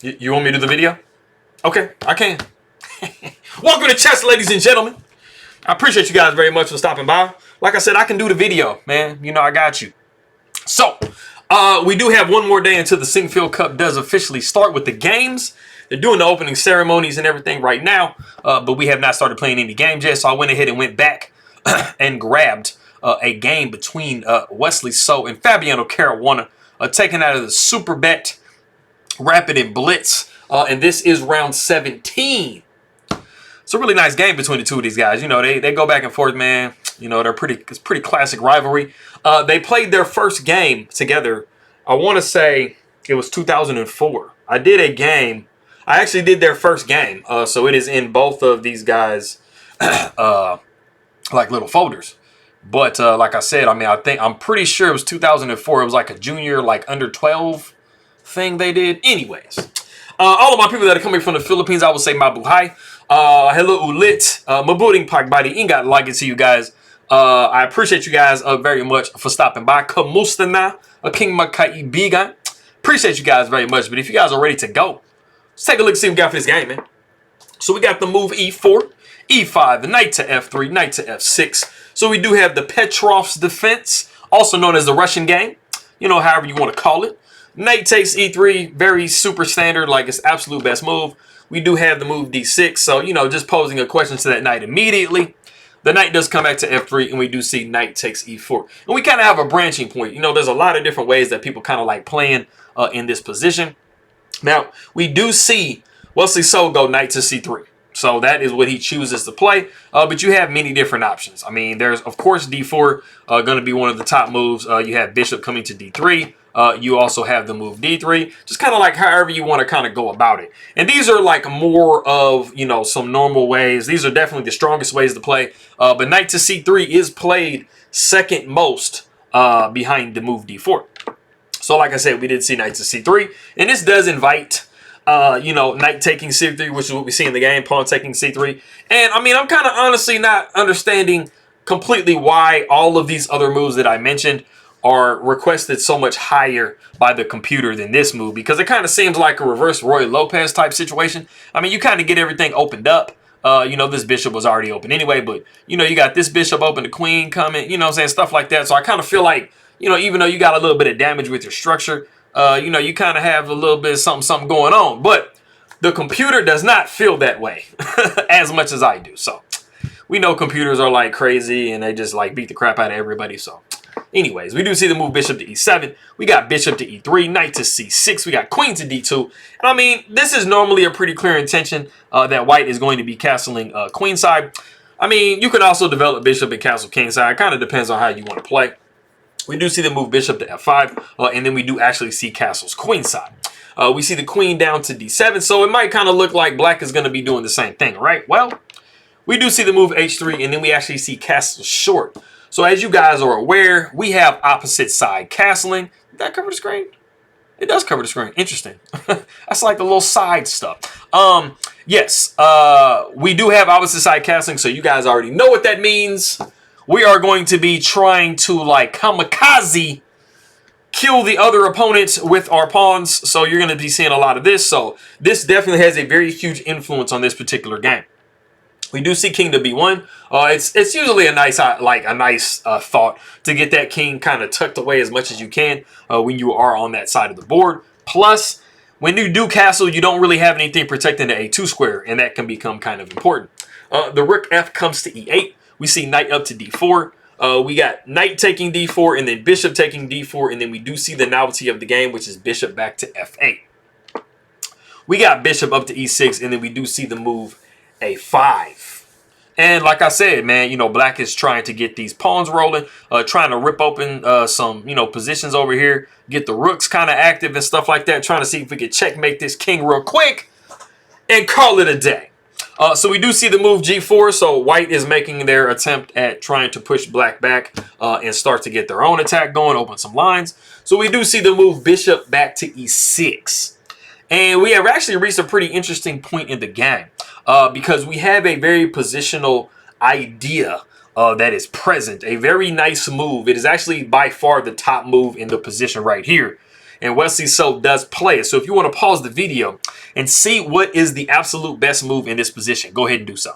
You want me to do the video? Okay, I can. Welcome to chess, ladies and gentlemen. I appreciate you guys very much for stopping by. Like I said, I can do the video, man. You know, I got you. So, we do have one more day until the Singfield Cup does officially start with the games. They're doing the opening ceremonies and everything right now, but we have not started playing any games yet. So I went ahead and went back and grabbed a game between Wesley and Fabiano Caruana, taken out of the Superbet Rapid and Blitz. And this is round 17. It's a really nice game between the two of these guys. You know, they go back and forth, man. You know, it's pretty classic rivalry. They played their first game together. I want to say it was 2004. I did a game. I actually did their first game. So it is in both of these guys' like little folders. But like I said, I mean, I'm pretty sure it was 2004. It was like a junior, like under 12 thing they did. Anyways, all of my people that are coming from the Philippines, I will say mabuhay. Hello ulit. Mabuting pagbati ingat lagi to you guys. I appreciate you guys very much for stopping by. Kamusta na? King Makaibigan. Appreciate you guys very much. But if you guys are ready to go, let's take a look and see what we got for this game, man. So we got the move E4, E5, the knight to F3, knight to F6. So we do have the Petrov's defense, also known as the Russian game. You know, however you want to call it. Knight takes E3, very super standard, like it's absolute best move. We do have the move D6, so, you know, just posing a question to that knight immediately. The knight does come back to F3, and we do see knight takes E4. And we kind of have a branching point. You know, there's a lot of different ways that people kind of like playing in this position. Now, we do see Wesley go knight to C3. So that is what he chooses to play. But you have many different options. I mean, there's, of course, D4 going to be one of the top moves. You have bishop coming to D3. You also have the move D3. Just kind of like however you want to kind of go about it. And these are like more of, you know, some normal ways. These are definitely the strongest ways to play. But knight to C3 is played second most behind the move D4. So like I said, we did see knight to C3. And this does invite... you know, knight taking C3, which is what we see in the game, pawn taking C3. And, I mean, I'm kind of honestly not understanding completely why all of these other moves that I mentioned are requested so much higher by the computer than this move, because it kind of seems like a reverse Roy Lopez type situation. I mean, you kind of get everything opened up. You know, this bishop was already open anyway, but, you know, you got this bishop open, the queen coming, you know what I'm saying, stuff like that. So I kind of feel like, you know, even though you got a little bit of damage with your structure, you know, you kind of have a little bit of something going on. But the computer does not feel that way as much as I do. So we know computers are like crazy and they just like beat the crap out of everybody. So anyways, we do see the move bishop to E7. We got bishop to E3, knight to C6. We got queen to D2. And I mean, this is normally a pretty clear intention that white is going to be castling queenside. I mean, you can also develop bishop and castle kingside. It kind of depends on how you want to play. We do see the move bishop to F5, and then we do actually see castles queenside. We see the queen down to D7, so it might kind of look like black is going to be doing the same thing, right? Well, we do see the move H3, and then we actually see castles short. So as you guys are aware, we have opposite side castling. Did that cover the screen? It does cover the screen. Interesting. That's like the little side stuff. Yes, we do have opposite side castling, so you guys already know what that means. We are going to be trying to, like, kamikaze kill the other opponents with our pawns. So you're going to be seeing a lot of this. So this definitely has a very huge influence on this particular game. We do see king to B1. It's usually a nice thought to get that king kind of tucked away as much as you can when you are on that side of the board. Plus, when you do castle, you don't really have anything protecting the A2 square, and that can become kind of important. The rook F comes to E8. We see knight up to D4. We got knight taking D4 and then bishop taking D4. And then we do see the novelty of the game, which is bishop back to F8. We got bishop up to E6. And then we do see the move A5. And like I said, man, you know, black is trying to get these pawns rolling. Trying to rip open some, you know, positions over here. Get the rooks kind of active and stuff like that. Trying to see if we can checkmate this king real quick. And call it a day. So we do see the move G4. So white is making their attempt at trying to push black back and start to get their own attack going, open some lines. So we do see the move bishop back to E6. And we have actually reached a pretty interesting point in the game because we have a very positional idea that is present. A very nice move. It is actually by far the top move in the position right here. and Wesley So does play it. So if you want to pause the video and see what is the absolute best move in this position, go ahead and do so.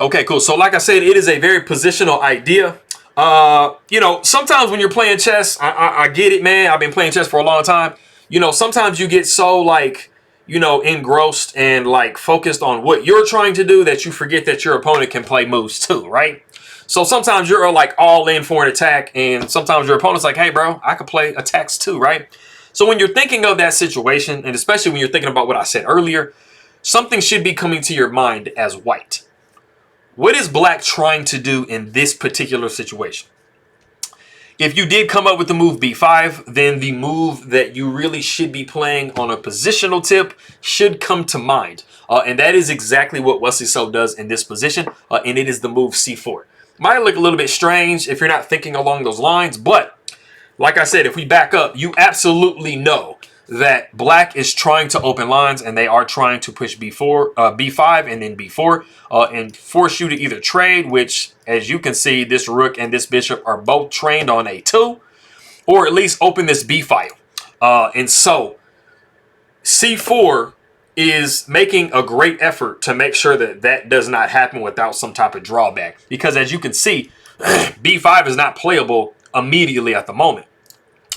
Okay, cool. So like I said, it is a very positional idea. You know, sometimes when you're playing chess, I get it, man. I've been playing chess for a long time. You know, sometimes you get so like, you know, engrossed and like focused on what you're trying to do that you forget that your opponent can play moves too, right? So sometimes you're like all in for an attack, and sometimes your opponent's like, hey, bro, I could play attacks too, right? So when you're thinking of that situation, and especially when you're thinking about what I said earlier, something should be coming to your mind as white. What is black trying to do in this particular situation? If you did come up with the move b5, then the move that you really should be playing on a positional tip should come to mind. And that is exactly what Wesley So does in this position, and it is the move c4. Might look a little bit strange if you're not thinking along those lines, but like I said, if we back up, you absolutely know that black is trying to open lines, and they are trying to push b4, b5, and then b4, and force you to either trade, which, as you can see, this rook and this bishop are both trained on a2, or at least open this b file. And so c4 is making a great effort to make sure that that does not happen without some type of drawback, because as you can see, b5 is not playable immediately at the moment.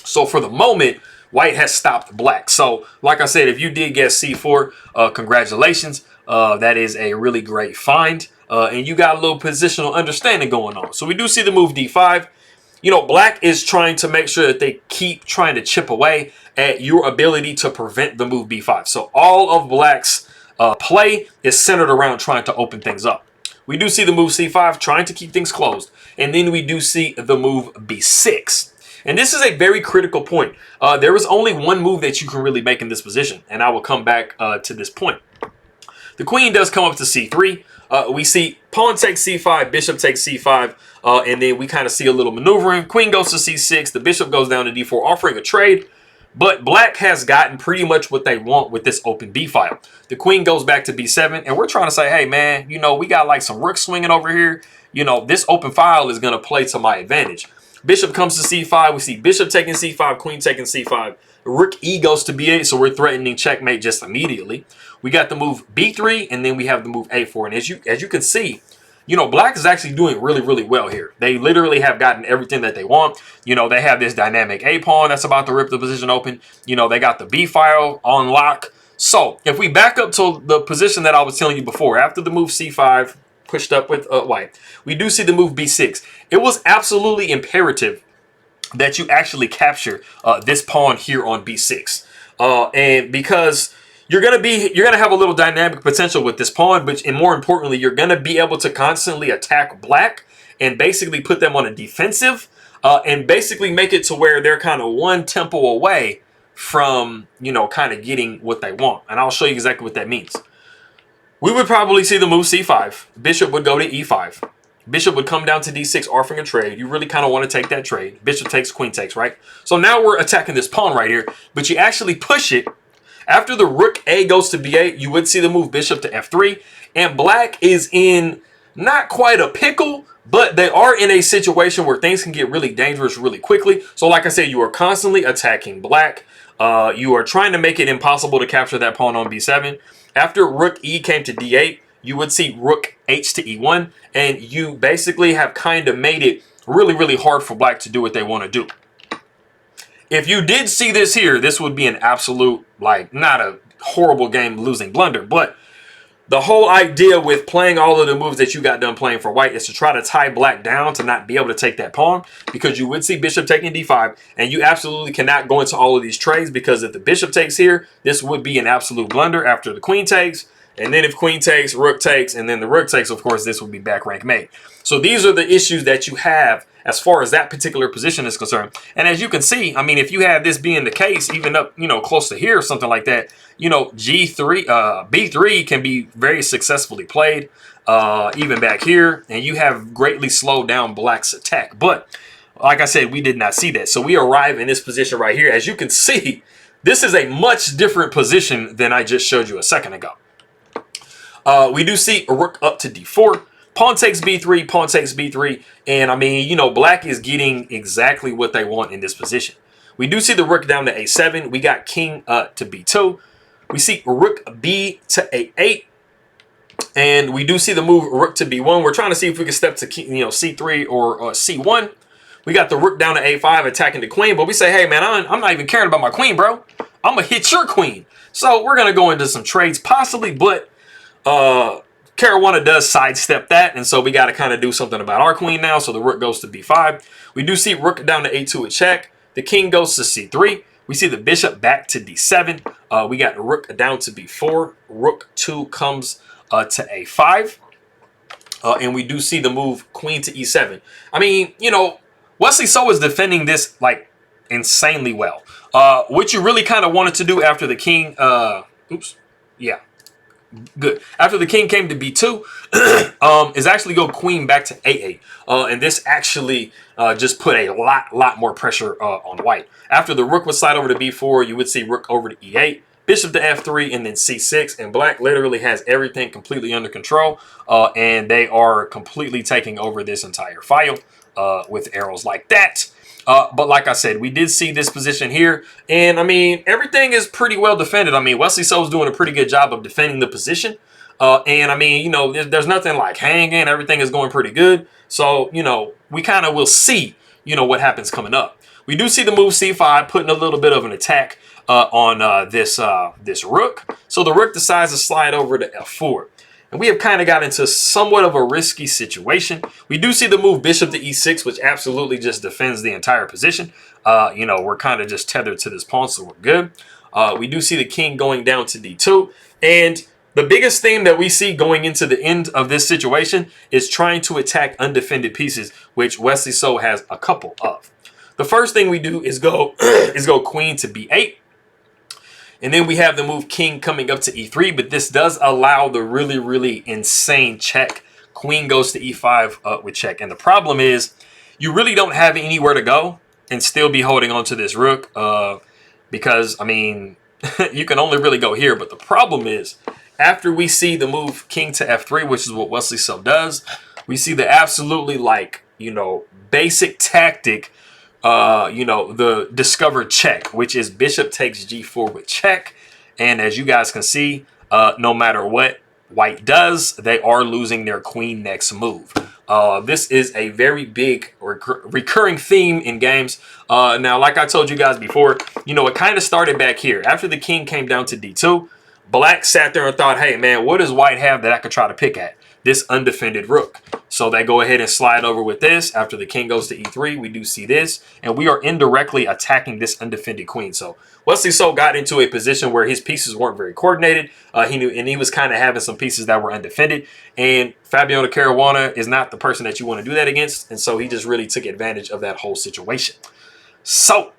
So for the moment, white has stopped black. So like I said, if you did get c4, congratulations. That is a really great find. And you got a little positional understanding going on. So we do see the move d5. You know, black is trying to make sure that they keep trying to chip away at your ability to prevent the move b5. So all of black's play is centered around trying to open things up. We do see the move c5, trying to keep things closed. And then we do see the move b6. And this is a very critical point. There is only one move that you can really make in this position, and I will come back to this point. The queen does come up to c3. We see pawn takes c5, bishop takes c5, and then we kind of see a little maneuvering. Queen goes to c6, the bishop goes down to d4, offering a trade. But black has gotten pretty much what they want with this open b file. The queen goes back to b7, and we're trying to say, hey, man, you know, we got like some rook swinging over here. You know, this open file is going to play to my advantage. Bishop comes to c5. We see bishop taking c5, queen taking c5. Rook e goes to b8, so we're threatening checkmate just immediately. We got the move b3, and then we have the move a4. And as you can see, you know, black is actually doing really, really well here. They literally have gotten everything that they want. You know, they have this dynamic a pawn that's about to rip the position open. You know, they got the b file on lock. So if we back up to the position that I was telling you before, after the move c5, pushed up with white, we do see the move b6. It was absolutely imperative that you actually capture this pawn here on b6, and because you're gonna have a little dynamic potential with this pawn, and more importantly, you're gonna be able to constantly attack black and basically put them on a defensive, and basically make it to where they're kind of one tempo away from, you know, kind of getting what they want. And I'll show you exactly what that means. We would probably see the move c5. Bishop would go to e5. Bishop would come down to d6, offering a trade. You really kind of want to take that trade. Bishop takes, queen takes, right? So now we're attacking this pawn right here, but you actually push it. After the rook a goes to b8, you would see the move bishop to f3. And black is in not quite a pickle, but they are in a situation where things can get really dangerous really quickly. So like I said, you are constantly attacking black. You are trying to make it impossible to capture that pawn on b7. After rook e came to d8, you would see rook h to e1, and you basically have kind of made it really, really hard for black to do what they want to do. If you did see this here, this would be an absolute, like, not a horrible game losing blunder, but the whole idea with playing all of the moves that you got done playing for white is to try to tie black down to not be able to take that pawn, because you would see bishop taking d5, and you absolutely cannot go into all of these trades, because if the bishop takes here, this would be an absolute blunder after the queen takes. And then if queen takes, rook takes, and then the rook takes, of course, this would be back rank mate. So these are the issues that you have as far as that particular position is concerned. And as you can see, I mean, if you have this being the case, even up, you know, close to here or something like that, you know, b3 can be very successfully played, even back here, and you have greatly slowed down black's attack. But like I said, we did not see that. So we arrive in this position right here. As you can see, this is a much different position than I just showed you a second ago. We do see a rook up to d4. pawn takes b3, pawn takes b3. And I mean, you know, black is getting exactly what they want in this position. We do see the rook down to a7. We got king to b2. We see rook b to a8. And we do see the move rook to b1. We're trying to see if we can step to, you know, c3 or c1. We got the rook down to a5 attacking the queen. But we say, hey, man, I'm not even caring about my queen, bro. I'm going to hit your queen. So we're going to go into some trades possibly. But Caruana does sidestep that. And so we got to kind of do something about our queen now. So the rook goes to b5. We do see rook down to a2 a check. The king goes to c3. We see the bishop back to d7. We got the rook down to b4. Rook 2 comes to a5. And we do see the move queen to e7. I mean, you know, Wesley So is defending this like insanely well. What you really kind of wanted to do after the king, good. After the king came to b2, is actually go queen back to a8. And this actually just put a lot more pressure on white. After the rook would slide over to b4, you would see rook over to e8, bishop to f3, and then c6. And black literally has everything completely under control. And they are completely taking over this entire file with arrows like that. But like I said, we did see this position here. And, I mean, everything is pretty well defended. I mean, Wesley So's doing a pretty good job of defending the position. And, I mean, you know, there's nothing like hanging. Everything is going pretty good. So, you know, we kind of will see, you know, what happens coming up. We do see the move c5, putting a little bit of an attack on this rook. So the rook decides to slide over to f4. And we have kind of got into somewhat of a risky situation. We do see the move bishop to e6, which absolutely just defends the entire position. You know, we're kind of just tethered to this pawn, so we're good. We do see the king going down to d2. And the biggest theme that we see going into the end of this situation is trying to attack undefended pieces, which Wesley So has a couple of. The first thing we do is go queen to b8. And then we have the move king coming up to e3, but this does allow the really insane check. Queen goes to e5 with check. And the problem is you really don't have anywhere to go and still be holding on to this rook because, I mean, you can only really go here. But the problem is after we see the move king to f3, which is what Wesley So does, we see the absolutely, like, you know, basic tactic, you know, the discovered check, which is bishop takes g4 with check. And as you guys can see, no matter what white does, they are losing their queen next move. This is a very big recurring theme in games. Now, like I told you guys before, you know, it kind of started back here. After the king came down to d2, black sat there and thought, hey, man, what does white have that I could try to pick at? This undefended rook. So they go ahead and slide over with this. After the king goes to e3, we do see this. And we are indirectly attacking this undefended queen. So Wesley So got into a position where his pieces weren't very coordinated. He was kind of having some pieces that were undefended. And Fabiano Caruana is not the person that you want to do that against. And so he just really took advantage of that whole situation. So,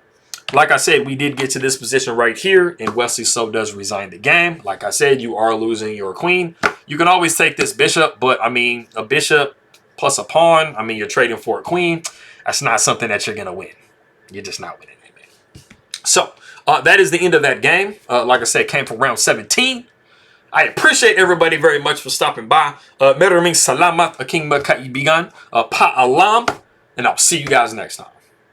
like I said, we did get to this position right here, and Wesley So does resign the game. Like I said, you are losing your queen. You can always take this bishop, but, I mean, a bishop plus a pawn, I mean, you're trading for a queen. That's not something that you're going to win. You're just not winning it, man. So, that is the end of that game. Like I said, came from round 17. I appreciate everybody very much for stopping by. Maraming salamat aking magkaibigan. Paalam, and I'll see you guys next time.